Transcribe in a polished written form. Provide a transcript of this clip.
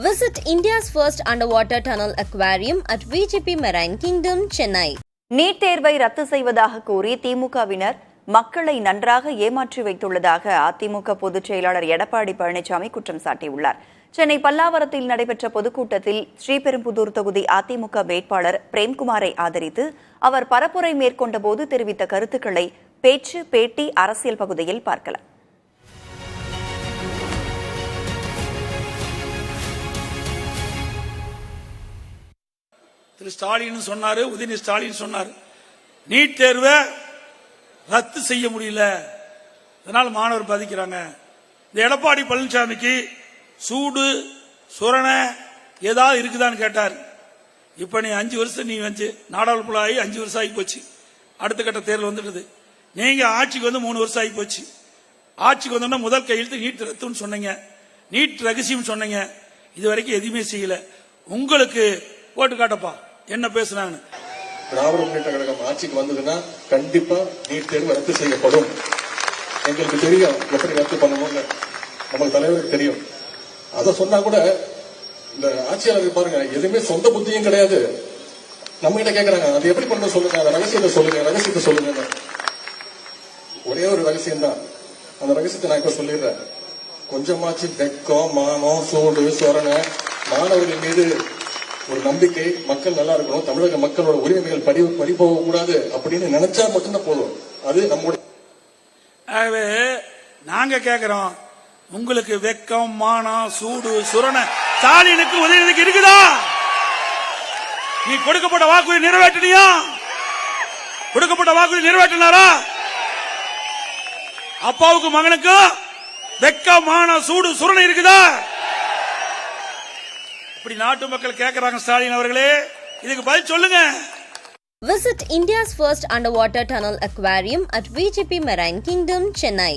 Visit India's first underwater tunnel aquarium at VGP Marine Kingdom, Chennai. NEET தேர்வை ரத்து செய்வதாக கூறி திமுகவினர் மக்களை நன்றாக ஏமாற்றி வைத்துள்ளதாக அதிமுக பொதுச் செயலாளர் எடப்பாடி பழனிசாமி குற்றம் சாட்டியுள்ளார். சென்னை பல்லாவரத்தில் நடைபெற்ற பொதுக்கூட்டத்தில் ஸ்ரீபெரும்புதூர் தொகுதி அதிமுக வேட்பாளர் பிரேம்குமாரை ஆதரித்து அவர் பரப்புரை மேற்கொண்ட போது தெரிவித்த கருத்துக்களை பேச்சு, பேட்டி, அரசியல் பகுதியில் பார்க்கலாம். திரு ஸ்டாலின் சொன்னாரு, உதயநிதி ஸ்டாலின் சொன்னார், நீட் தேர்வை ரத்து செய்ய முடியல, அதனால மாணவர் பாதிக்கிறாங்க. இந்த எடப்பாடி பழனிசாமிக்கு சூடு சுரணை ஏதாவது இருக்குதான்னு கேட்டார். இப்ப நீ 5 வருஷம் நீ வந்து நாடாளுமன்ற ஆகி 5 வருஷம் ஆகி போச்சு. அடுத்த கட்ட தேர்தல் வந்துடுது. நீங்க ஆட்சிக்கு வந்து 3 வருஷம் ஆகி போச்சு. ஆட்சிக்கு வந்தோம்னா முதல் கையெழுத்து நீட் ரத்துன்னு சொன்னீங்க, நீட் ரகசியம் சொன்னீங்க. இது வரைக்கும் எதுவுமே செய்யல. உங்களுக்கு போட்டு காட்டப்பா என்ன பேசுறாங்க. திராவிட முன்னேற்ற கழகம் ஆட்சிக்கு வந்ததுன்னா கண்டிப்பா நீட் தேர்வு ரத்து செய்யப்படும். எங்களுக்கு தெரியும் எப்படி ரத்து பண்ணணும்னு, நமக்கு தலைவருக்கு தெரியும். அதை சொன்னா கூட இந்த ஆட்சியாளர்கள் பாருங்க, எதுவுமே சொந்த புத்தியும் கிடையாது. நம்ம கிட்ட கேட்கறாங்க, அது எப்படி பண்ண சொல்லுங்க, அந்த ரகசியத்தை சொல்லுங்க. ஒரே ஒரு ரகசியம் தான், அந்த ரகசியத்தை நான் இப்ப சொல்லிடுறேன். கொஞ்சமாச்சு வெக்கம், மானம், சூடு சொரணை, மாணவர்கள் மீது ஒரு நம்பிக்கை, மக்கள் நல்லா இருக்கணும், தமிழக மக்களோட உரிமைகள் பறி போக கூடாது அப்படின்னு நினைச்சா மட்டும்தான் போதும். அது நம்முடைய. ஆகவே நாங்க கேட்கிறோம், உங்களுக்கு வெக்கம், மானம், சூடு சுரணை ஸ்டாலினுக்கு உதயநிதிக்கு இருக்குதா? நீ கொடுக்கப்பட்ட வாக்குறுதி நிறைவேற்றினியா? கொடுக்கப்பட்ட வாக்குறுதி நிறைவேற்றினாரா? அப்பாவுக்கு மகனுக்கு வெக்கம், மானம், சூடு சுரணை இருக்குதா? இப்படி நாட்டு மக்கள் கேட்கறாங்க. ஸ்டாலின் அவர்களே, இதுக்கு பதில் சொல்லுங்க. Visit India's first underwater tunnel aquarium at VGP Marine Kingdom, Chennai.